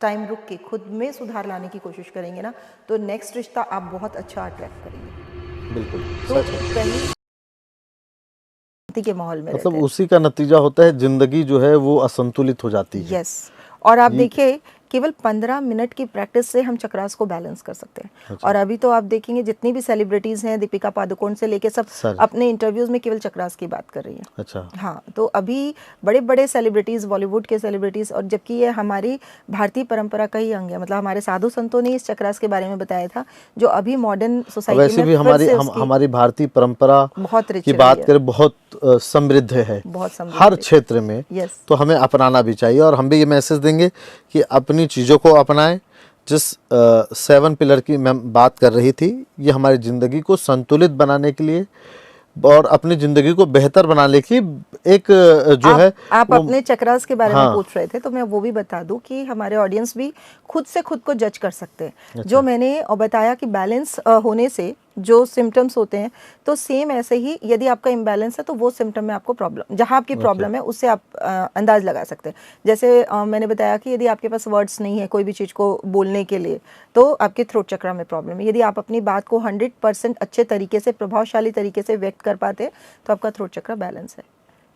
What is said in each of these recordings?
Time रुक के खुद में सुधार लाने की कोशिश करेंगे ना, तो नेक्स्ट रिश्ता आप बहुत अच्छा अट्रैक्ट करेंगे। बिल्कुल तो सच है। पहली के माहौल में मतलब रहते हैं। उसी का नतीजा होता है, जिंदगी जो है वो असंतुलित हो जाती है। यस, और आप ये देखिए केवल 15 मिनट की प्रैक्टिस से हम चक्रास को बैलेंस कर सकते हैं। अच्छा और अभी तो आप देखेंगे जितनी भी सेलिब्रिटीज़ हैं, दीपिका पादुकोण से लेके सब सर। अपने इंटरव्यूज़ में केवल चक्रास की बात कर रही हैं। अच्छा हाँ, तो अभी बड़े बड़े सेलिब्रिटीज़, बॉलीवुड के सेलिब्रिटीज़, और जबकि ये हमारी भारतीय परंपरा का ही अंग है, मतलब हमारे साधु संतों ने इस चक्रास के बारे में बताया था, जो अभी मॉडर्न सोसाइटी वैसे में भी फिर हमारी से उसकी हमारी भारतीय परंपरा बहुत रिच की रही बात है, करें, बहुत समृद्ध है बहुत समृद्ध हर है। क्षेत्र में। यस, तो हमें अपनाना भी चाहिए, और हम भी ये मैसेज देंगे कि अपनी चीज़ों को अपनाएं। जिस 7 पिलर की मैं बात कर रही थी, ये हमारी ज़िंदगी को संतुलित बनाने के लिए और अपनी ज़िंदगी को बेहतर बनाने की एक जो है आप वो। अपने चक्रास के बारे में हाँ पूछ रहे थे, तो मैं वो भी बता दूं कि हमारे ऑडियंस भी खुद से खुद को जज कर सकते हैं। अच्छा। जो मैंने बताया कि बैलेंस होने से जो सिम्टम्स होते हैं, तो सेम ऐसे ही यदि आपका इम्बैलेंस है तो वो सिम्टम में आपको प्रॉब्लम, जहाँ आपकी प्रॉब्लम है उससे आप अंदाज लगा सकते हैं। जैसे मैंने बताया कि यदि आपके पास वर्ड्स नहीं है कोई भी चीज़ को बोलने के लिए, तो आपके थ्रोट चक्रा में प्रॉब्लम है। यदि आप अपनी बात को 100% अच्छे तरीके से, प्रभावशाली तरीके से व्यक्त कर पाते हैं, तो आपका थ्रोट चक्रा बैलेंस है।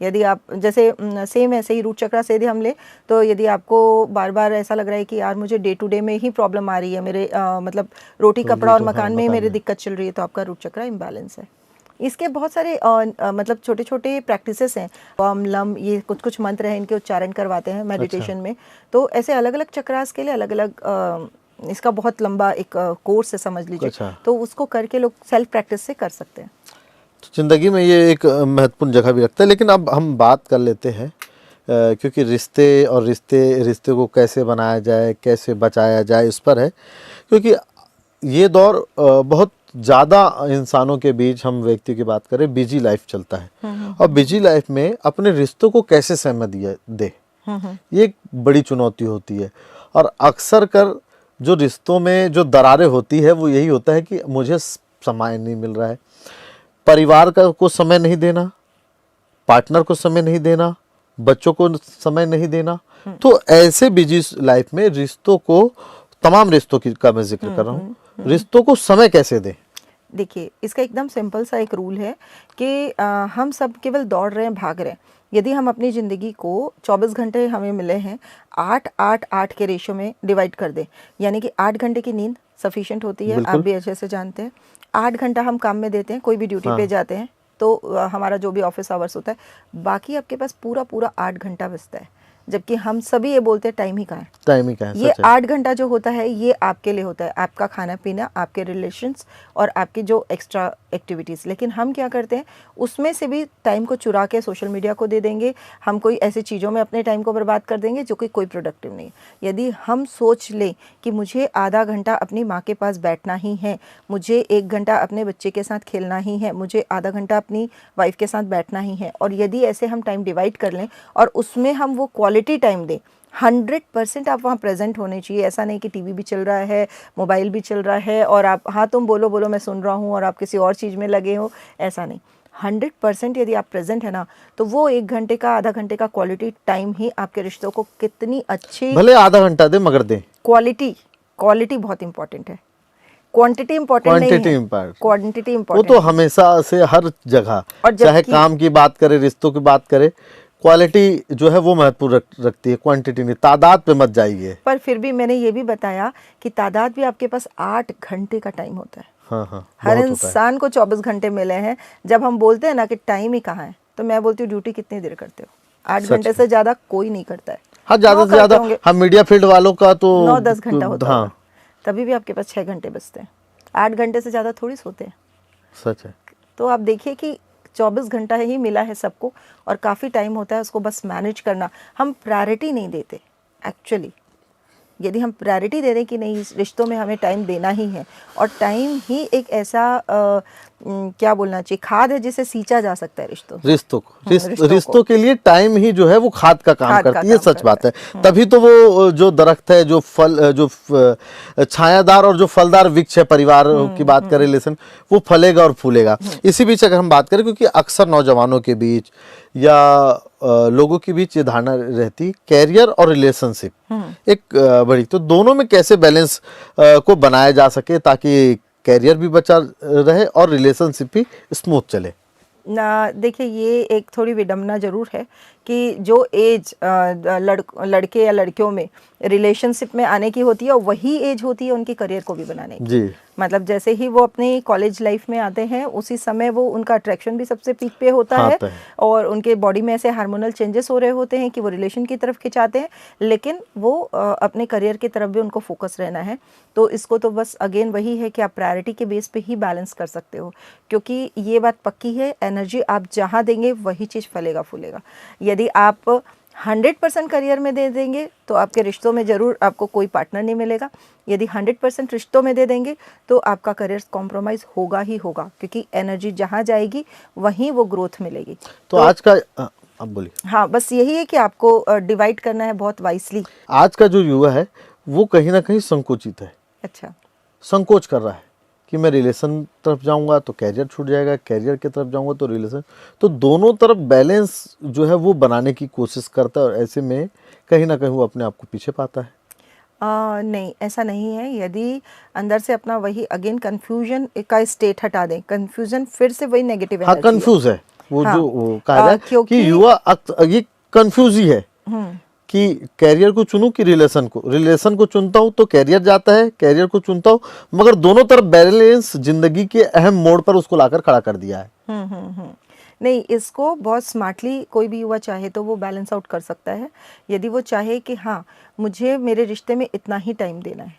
यदि आप जैसे सेम ऐसे ही रूट चक्रा से यदि हम ले, तो यदि आपको बार बार ऐसा लग रहा है कि यार मुझे डे टू डे में ही प्रॉब्लम आ रही है, मेरे मतलब रोटी कपड़ा और मकान में ही मेरी दिक्कत चल रही है, तो आपका रूट चक्रा इम्बैलेंस है। इसके बहुत सारे मतलब छोटे छोटे प्रैक्टिसेस हैं, ओम लम, ये कुछ कुछ मंत्र हैं, इनके उच्चारण करवाते हैं मेडिटेशन में। तो ऐसे अलग अलग चक्रास के लिए अलग अलग इसका बहुत लंबा एक कोर्स है समझ लीजिए। अच्छा। तो उसको करके लोग सेल्फ प्रैक्टिस से कर सकते हैं। तो ज़िंदगी में ये एक महत्वपूर्ण जगह भी रखता है। लेकिन अब हम बात कर लेते हैं, क्योंकि रिश्ते को कैसे बनाया जाए, कैसे बचाया जाए, इस पर है। क्योंकि ये दौर बहुत ज़्यादा इंसानों के बीच, हम व्यक्ति की बात करें, बिजी लाइफ चलता है। और बिजी लाइफ में अपने रिश्तों को कैसे सहमति दे, ये एक बड़ी चुनौती होती है। और अक्सर कर जो रिश्तों में जो दरारें होती है, वो यही होता है कि मुझे समय नहीं मिल रहा है, परिवार को समय नहीं देना, पार्टनर को समय नहीं देना, बच्चों को समय नहीं देना। तो ऐसे बिजी लाइफ में रिश्तों को, तमाम रिश्तों की का मैं जिक्र कर रहा हूँ, रिश्तों को समय कैसे दें? देखिए, इसका एकदम सिंपल सा एक रूल है कि हम सब केवल दौड़ रहे हैं, भाग रहे हैं। यदि हम अपनी ज़िंदगी को 24 घंटे हमें मिले हैं, 8-8-8 के रेशो में डिवाइड कर दें, यानी कि 8 घंटे की नींद सफिशिएंट होती है, आप भी अच्छे से जानते हैं। 8 घंटा हम काम में देते हैं, कोई भी ड्यूटी पे जाते हैं, तो हमारा जो भी ऑफिस आवर्स होता है, बाकी आपके पास पूरा पूरा 8 घंटा बचता है। जबकि हम सभी ये बोलते हैं टाइम ही कहाँ है, टाइम ही कहाँ है। ये 8 घंटा जो होता है ये आपके लिए होता है, आपका खाना पीना, आपके रिलेशंस और आपकी जो एक्स्ट्रा एक्टिविटीज़। लेकिन हम क्या करते हैं, उसमें से भी टाइम को चुरा के सोशल मीडिया को दे देंगे, हम कोई ऐसी चीज़ों में अपने टाइम को बर्बाद कर देंगे जो कि कोई प्रोडक्टिव नहीं है। यदि हम सोच लें कि मुझे आधा घंटा अपनी माँ के पास बैठना ही है, मुझे 1 घंटा अपने बच्चे के साथ खेलना ही है, मुझे आधा घंटा अपनी वाइफ के साथ बैठना ही है, और यदि ऐसे हम टाइम डिवाइड कर लें और उसमें हम वो क्वालिटी टाइम दें, 100% आप वहाँ प्रेजेंट होने चाहिए। ऐसा नहीं कि टीवी भी चल रहा है, मोबाइल भी चल रहा है और आप, हाँ तुम बोलो बोलो मैं सुन रहा हूँ, और आप किसी और चीज़ में लगे हो, ऐसा नहीं। 100% यदि आप प्रेजेंट है ना, तो वो 1 घंटे का, आधा घंटे का क्वालिटी टाइम ही आपके रिश्तों को कितनी अच्छी, भले आधा घंटा दे मगर दे, क्वालिटी बहुत इंपॉर्टेंट है। क्वांटिटी इंपॉर्टेंट नहीं है, क्वांटिटी वो इंपॉर्टेंट तो हमेशा से हर जगह, चाहे काम की बात करें, रिश्तों की बात करें, क्वालिटी जो है वो महत्वपूर्ण रखती है, क्वांटिटी नहीं। तादाद पे मत जाइए। पर फिर भी मैंने ये भी बताया कि तादाद भी आपके पास 8 घंटे का टाइम होता है। हाँ, हर इंसान को 24 घंटे मिले हैं। जब हम बोलते हैं ना कि टाइम ही कहाँ है, तो मैं बोलती हूँ ड्यूटी कितनी देर करते हो? 8 घंटे से ज़्यादा कोई नहीं करता है। हाँ, ज़्यादा से ज़्यादा हम मीडिया फील्ड वालों का तो 9-10 घंटा होता है, तभी भी आपके पास 6 घंटे बचते हैं। 8 घंटे से ज़्यादा थोड़ी सोते हैं। सच है। तो आप देखिए कि 24 घंटा ही मिला है सबको, और काफ़ी टाइम होता है उसको बस मैनेज करना। हम प्रायोरिटी नहीं देते एक्चुअली। यदि हम प्रायोरिटी दे दें कि नहीं, इस रिश्तों में हमें टाइम देना ही है, और टाइम ही एक ऐसा क्या बोलना चाहिए, खाद है जिसे सींचा जा सकता है रिश्तों के लिए टाइम ही जो है वो खाद का काम करती है। सच बात है। तभी तो वो जो दरख्त है, जो फल, जो छायादार और जो फलदार वृक्ष है, परिवार की बात करें, रिलेशन, वो फलेगा और फूलेगा। इसी बीच अगर हम बात करें, क्योंकि अक्सर नौजवानों के बीच या लोगों के बीच ये धारणा रहती कैरियर और रिलेशनशिप एक बड़ी, तो दोनों में कैसे बैलेंस को बनाया जा सके ताकि कैरियर भी बचा रहे और रिलेशनशिप भी स्मूथ चले। ना देखिए, ये एक थोड़ी विडंबना जरूर है कि जो एज लड़के या लड़कियों में रिलेशनशिप में आने की होती है वही एज होती है उनकी करियर को भी बनाने की। जी। मतलब जैसे ही वो अपनी कॉलेज लाइफ में आते हैं उसी समय वो उनका अट्रैक्शन भी सबसे पीक पे होता हाँ, है तो है। और उनके बॉडी में ऐसे हार्मोनल चेंजेस हो रहे होते हैं कि वो रिलेशन की तरफ खिंचाते हैं, लेकिन वो अपने करियर की तरफ भी उनको फोकस रहना है। तो इसको तो बस अगेन वही है कि आप प्रायोरिटी के बेस पे ही बैलेंस कर सकते हो, क्योंकि ये बात पक्की है, एनर्जी आप जहाँ देंगे वही चीज़ फलेगा फूलेगा। यदि आप 100% करियर में दे देंगे तो आपके रिश्तों में ज़रूर आपको कोई पार्टनर नहीं मिलेगा। यदि 100% रिश्तों में दे देंगे तो आपका करियर कॉम्प्रोमाइज़ होगा ही होगा, क्योंकि एनर्जी जहाँ जाएगी वहीं वो ग्रोथ मिलेगी। तो आज का अब बोलिए। हाँ, बस यही है कि आपको डिवाइड करना है बहुत वाइसली। आज का जो युवा है वो कहीं ना कहीं संकुचित है, अच्छा, संकोच कर रहा है कि मैं रिलेशन तरफ जाऊंगा तो कैरियर छूट जाएगा, कैरियर की तरफ जाऊंगा तो रिलेशन, तो दोनों तरफ बैलेंस जो है वो बनाने की कोशिश करता है और ऐसे में कहीं ना कहीं वो अपने आप को पीछे पाता है। नहीं, ऐसा नहीं है। यदि अंदर से अपना वही अगेन कन्फ्यूजन का स्टेट हटा दें, कन्फ्यूजन फिर से वही नेगेटिव हाँ, एनर्जी कंफ्यूज है वो, हाँ, जो वो कहा जाए कि क्योंकि युवा ये कंफ्यूज ही है कि कैरियर को चुनूं कि रिलेशन को चुनता हूं तो कैरियर जाता है, कैरियर को चुनता हूं मगर दोनों तरफ बैलेंस जिंदगी के अहम मोड़ पर उसको लाकर खड़ा कर दिया है। नहीं, इसको बहुत स्मार्टली कोई भी युवा चाहे तो वो बैलेंस आउट कर सकता है। यदि वो चाहे कि हाँ, मुझे मेरे रिश्ते में इतना ही टाइम देना है,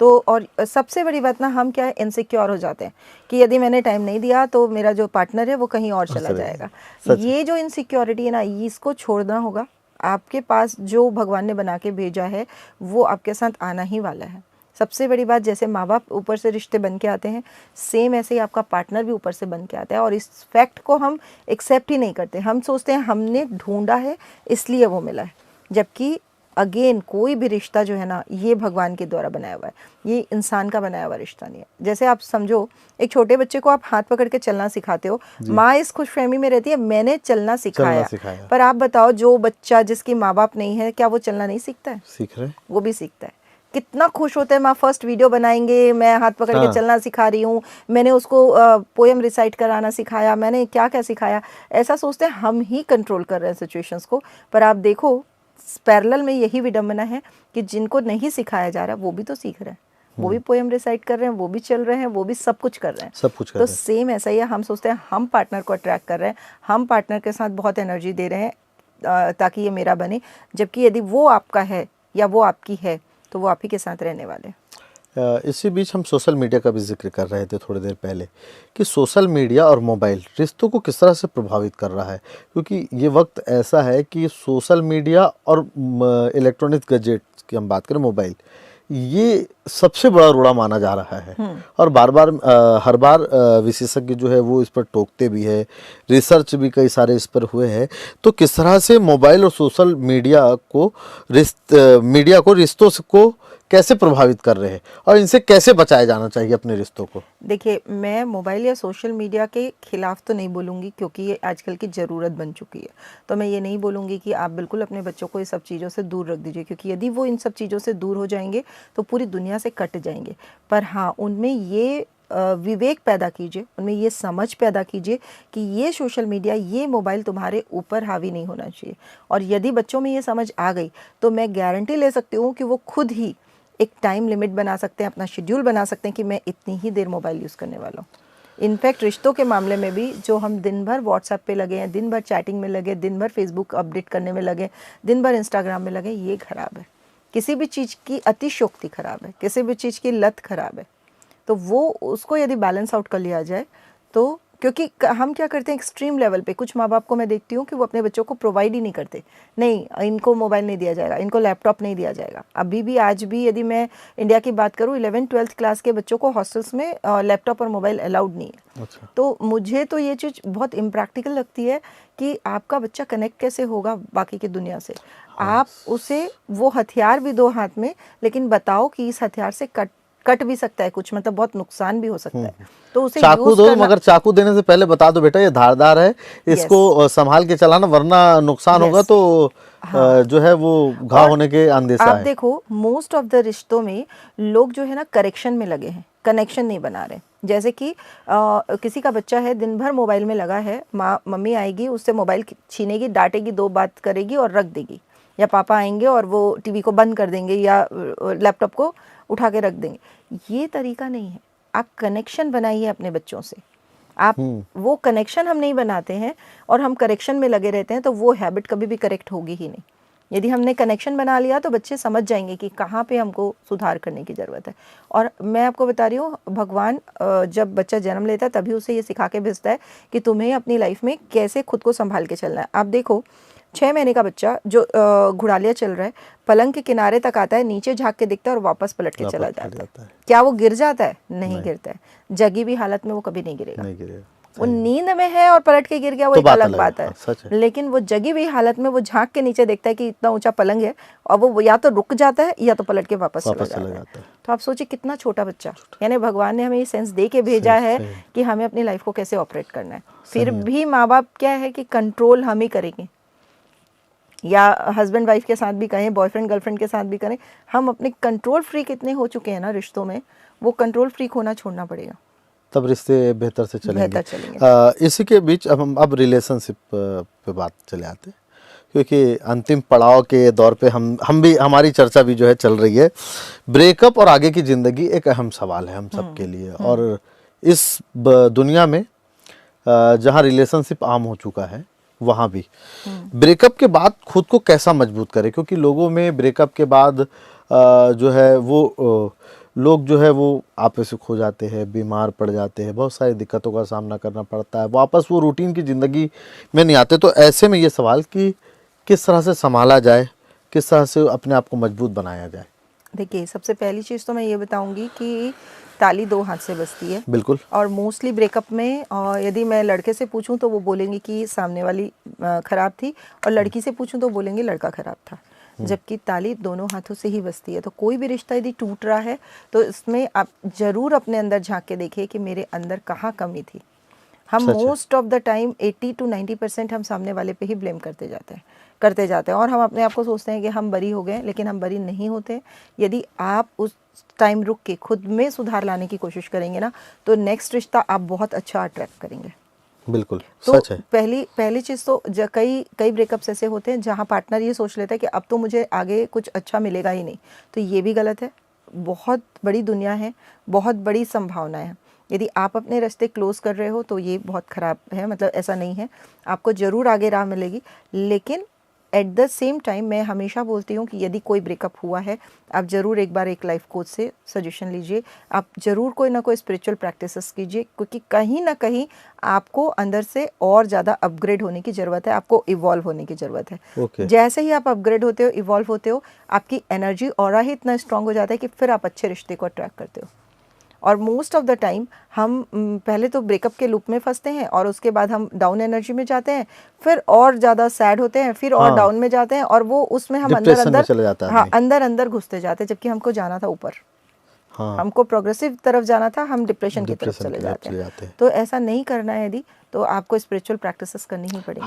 तो और सबसे बड़ी बात ना, हम क्या है, इनसिक्योर हो जाते हैं कि यदि मैंने टाइम नहीं दिया तो मेरा जो पार्टनर है वो कहीं और चला जाएगा। ये जो इनसिक्योरिटी है ना, इसको छोड़ना होगा। आपके पास जो भगवान ने बना के भेजा है वो आपके साथ आना ही वाला है। सबसे बड़ी बात, जैसे माँ बाप ऊपर से रिश्ते बन के आते हैं, सेम ऐसे ही आपका पार्टनर भी ऊपर से बन के आता है, और इस फैक्ट को हम एक्सेप्ट ही नहीं करते। हम सोचते हैं हमने ढूंढा है इसलिए वो मिला है, जबकि अगेन कोई भी रिश्ता जो है ना, ये भगवान के द्वारा बनाया हुआ है, ये इंसान का बनाया हुआ रिश्ता नहीं है। जैसे आप समझो, एक छोटे बच्चे को आप हाथ पकड़ के चलना सिखाते हो, माँ इस खुशफहमी में रहती है मैंने चलना सिखाया, पर आप बताओ जो बच्चा जिसकी माँ बाप नहीं है, क्या वो चलना नहीं सीखता है? सीख रहे, वो भी सीखता है। कितना खुश होता है, माँ फर्स्ट वीडियो बनाएंगे, मैं हाथ पकड़ के चलना सिखा रही हूँ, मैंने उसको पोएम रिसाइट कराना सिखाया, मैंने क्या क्या सिखाया। ऐसा सोचते हैं हम ही कंट्रोल कर रहे हैं सिचुएशंस को, पर आप देखो पैरेलल में यही विडंबना है कि जिनको नहीं सिखाया जा रहा वो भी तो सीख रहे हैं, वो भी पोएम रिसाइट कर रहे हैं, वो भी चल रहे हैं, वो भी सब कुछ कर रहे हैं, सब कुछ कर रहे हैं। तो सेम ऐसा ही है, हम सोचते हैं हम पार्टनर को अट्रैक्ट कर रहे हैं, हम पार्टनर के साथ बहुत एनर्जी दे रहे हैं ताकि ये मेरा बने, जबकि यदि वो आपका है या वो आपकी है तो वो आप ही के साथ रहने वाले। इसी बीच हम सोशल मीडिया का भी जिक्र कर रहे थे थोड़ी देर पहले कि सोशल मीडिया और मोबाइल रिश्तों को किस तरह से प्रभावित कर रहा है, क्योंकि ये वक्त ऐसा है कि सोशल मीडिया और इलेक्ट्रॉनिक गैजेट्स की हम बात करें, मोबाइल, ये सबसे बड़ा रोड़ा माना जा रहा है और बार बार हर बार विशेषज्ञ जो है वो इस पर टोकते भी है, रिसर्च भी कई सारे इस पर हुए हैं। तो किस तरह से मोबाइल और सोशल मीडिया को रिश्तों को कैसे प्रभावित कर रहे हैं और इनसे कैसे बचाया जाना चाहिए अपने रिश्तों को? देखिए, मैं मोबाइल या सोशल मीडिया के खिलाफ तो नहीं बोलूँगी, क्योंकि ये आजकल की ज़रूरत बन चुकी है। तो मैं ये नहीं बोलूँगी कि आप बिल्कुल अपने बच्चों को ये सब चीज़ों से दूर रख दीजिए, क्योंकि यदि वो इन सब चीज़ों से दूर हो जाएंगे तो पूरी दुनिया से कट जाएंगे। पर हाँ, उनमें ये विवेक पैदा कीजिए, उनमें ये समझ पैदा कीजिए कि ये सोशल मीडिया, ये मोबाइल तुम्हारे ऊपर हावी नहीं होना चाहिए। और यदि बच्चों में ये समझ आ गई तो मैं गारंटी ले सकती हूँ कि वो खुद ही एक टाइम लिमिट बना सकते हैं, अपना शेड्यूल बना सकते हैं कि मैं इतनी ही देर मोबाइल यूज़ करने वाला हूँ। इनफैक्ट रिश्तों के मामले में भी, जो हम दिन भर व्हाट्सएप पे लगे हैं, दिन भर चैटिंग में लगे, दिन भर फेसबुक अपडेट करने में लगे, दिन भर इंस्टाग्राम में लगे, ये खराब है। किसी भी चीज़ की अतिशयोक्ति खराब है, किसी भी चीज़ की लत खराब है। तो वो उसको यदि बैलेंस आउट कर लिया जाए तो, क्योंकि हम क्या करते हैं एक्सट्रीम लेवल पे, कुछ माँ बाप को मैं देखती हूँ कि वो अपने बच्चों को प्रोवाइड ही नहीं करते। नहीं, इनको मोबाइल नहीं दिया जाएगा, इनको लैपटॉप नहीं दिया जाएगा। अभी भी, आज भी यदि मैं इंडिया की बात करूँ, 11th-12th क्लास के बच्चों को हॉस्टल्स में लैपटॉप और मोबाइल अलाउड नहीं है। अच्छा। तो मुझे तो ये चीज़ बहुत इम्प्रैक्टिकल लगती है कि आपका बच्चा कनेक्ट कैसे होगा बाकी की दुनिया से। हाँ। आप उसे वो हथियार भी दो हाथ में, लेकिन बताओ कि इस हथियार से कट भी सकता है कुछ, मतलब बहुत नुकसान भी हो सकता है, तो उसे चाकू यूज दो, करना। मगर चाकू देने से पहले बता दो बेटा ये धारदार है, इसको संभाल के चलाना वरना नुकसान होगा, Yes. तो हाँ। जो है वो घाव और होने के अंदेशा आप है। देखो मोस्ट ऑफ द रिश्तों में लोग जो है ना करेक्शन में लगे हैं, कनेक्शन नहीं बना रहे। जैसे कि किसी का बच्चा है दिन भर मोबाइल में लगा है, माँ मम्मी आएगी उससे मोबाइल छीनेगी, डांटेगी, 2 बात करेगी और रख देगी, या पापा आएंगे और वो टीवी को बंद कर देंगे या लैपटॉप को उठा के रख देंगे। ये तरीका नहीं है। आप कनेक्शन बनाइए अपने बच्चों से। आप वो कनेक्शन हम नहीं बनाते हैं और हम करेक्शन में लगे रहते हैं, तो वो हैबिट कभी भी करेक्ट होगी ही नहीं। यदि हमने कनेक्शन बना लिया तो बच्चे समझ जाएंगे कि कहाँ पे हमको सुधार करने की ज़रूरत है। और मैं आपको बता रही हूँ, भगवान जब बच्चा जन्म लेता है तभी उसे ये सिखा के भेजता है कि तुम्हें अपनी लाइफ में कैसे खुद को संभाल के चलना है। आप देखो 6 महीने का बच्चा जो घुड़ालिया चल रहा है, पलंग के किनारे तक आता है, नीचे झाँक के दिखता है और वापस पलट के चला जाता है। क्या वो गिर जाता है? नहीं गिरता है। जगी हुई हालत में वो कभी नहीं गिरेगा। वो नींद में है और पलट के गिर गया, वो एक अलग बात है। लेकिन वो जगी हुई हालत में वो झांक के नीचे देखता है कि इतना ऊंचा पलंग है, और वो या तो रुक जाता है या तो पलट के वापस चला जाता है। तो आप सोचिए कितना छोटा बच्चा, यानी भगवान ने हमें ये सेंस दे के भेजा है कि हमें अपनी लाइफ को कैसे ऑपरेट करना है। फिर भी माँ बाप क्या है कि कंट्रोल हम ही करेंगे, या हस्बैंड वाइफ के साथ भी करें, बॉयफ्रेंड गर्लफ्रेंड के साथ भी करें, हम अपने कंट्रोल फ्रीक इतने हो चुके हैं ना रिश्तों में, वो कंट्रोल फ्रीक होना छोड़ना पड़ेगा, तब रिश्ते बेहतर से चलेंगे। बेहतर चलेंगे। इसी के बीच अब रिलेशनशिप पे बात चले आते हैं, क्योंकि अंतिम पड़ाव के दौर पे हम भी, हमारी चर्चा भी जो है चल रही है। ब्रेकअप और आगे की ज़िंदगी एक अहम सवाल है हम सब के लिए, और इस दुनिया में जहाँ रिलेशनशिप आम हो चुका है वहाँ भी ब्रेकअप के बाद खुद को कैसा मजबूत करें, क्योंकि लोगों में ब्रेकअप के बाद जो है वो लोग जो है वो आपस में खो जाते हैं, बीमार पड़ जाते हैं, बहुत सारी दिक्कतों का सामना करना पड़ता है, वापस वो रूटीन की ज़िंदगी में नहीं आते। तो ऐसे में ये सवाल कि किस तरह से संभाला जाए, किस तरह से अपने आप को मजबूत बनाया जाए। देखिए सबसे पहली चीज़ तो मैं ये बताऊंगी कि ताली 2 हाथ से बजती है। बिल्कुल। और मोस्टली ब्रेकअप में यदि मैं लड़के से पूछूं तो वो बोलेंगे कि सामने वाली ख़राब थी, और लड़की से पूछूं तो बोलेंगे लड़का ख़राब था। जबकि ताली दोनों हाथों से ही बजती है। तो कोई भी रिश्ता यदि टूट रहा है तो इसमें आप ज़रूर अपने अंदर झांक के देखिए कि मेरे अंदर कहाँ कमी थी। हम most of the time 80 to 90% हम सामने वाले पे ही ब्लेम करते जाते हैं और हम अपने आप को सोचते हैं कि हम बरी हो गए, लेकिन हम बरी नहीं होते। यदि आप उस टाइम रुक के खुद में सुधार लाने की कोशिश करेंगे ना, तो नेक्स्ट रिश्ता आप बहुत अच्छा अट्रैक्ट करेंगे। बिल्कुल तो सच है। पहली चीज़ तो कई ब्रेकअप्स ऐसे होते हैं जहाँ पार्टनर ये सोच लेता है कि अब तो मुझे आगे कुछ अच्छा मिलेगा ही नहीं। तो ये भी गलत है। बहुत बड़ी दुनिया है, बहुत बड़ी संभावनाएं हैं। यदि आप अपने रास्ते क्लोज कर रहे हो तो ये बहुत ख़राब है, मतलब ऐसा नहीं है, आपको ज़रूर आगे राह मिलेगी। लेकिन एट द सेम टाइम मैं हमेशा बोलती हूँ कि यदि कोई ब्रेकअप हुआ है, आप ज़रूर एक बार एक लाइफ कोच से सजेशन लीजिए। आप ज़रूर कोई ना कोई स्पिरिचुअल प्रैक्टिसेस कीजिए, क्योंकि कहीं ना कहीं आपको अंदर से और ज़्यादा अपग्रेड होने की ज़रूरत है, आपको इवॉल्व होने की ज़रूरत है। जैसे ही आप अपग्रेड होते हो, इवॉल्व होते हो, आपकी एनर्जी ऑरा ही इतना स्ट्रांग हो जाता है कि फिर आप अच्छे रिश्ते को अट्रैक्ट करते हो। और मोस्ट ऑफ द टाइम हम पहले तो ब्रेकअप के लूप में फंसते हैं और उसके बाद हम डाउन एनर्जी में जाते हैं, फिर और ज़्यादा सैड होते हैं, फिर और डाउन में जाते हैं, और वो उसमें हम अंदर घुसते जाते हैं, जबकि हमको जाना था ऊपर। हमको प्रोग्रेसिव तरफ जाना था, हम डिप्रेशन की तरफ चले जाते हैं। तो ऐसा नहीं करना है। यदि तो आपको स्पिरिचुअल प्रैक्टिसेस करनी ही पड़ेगी।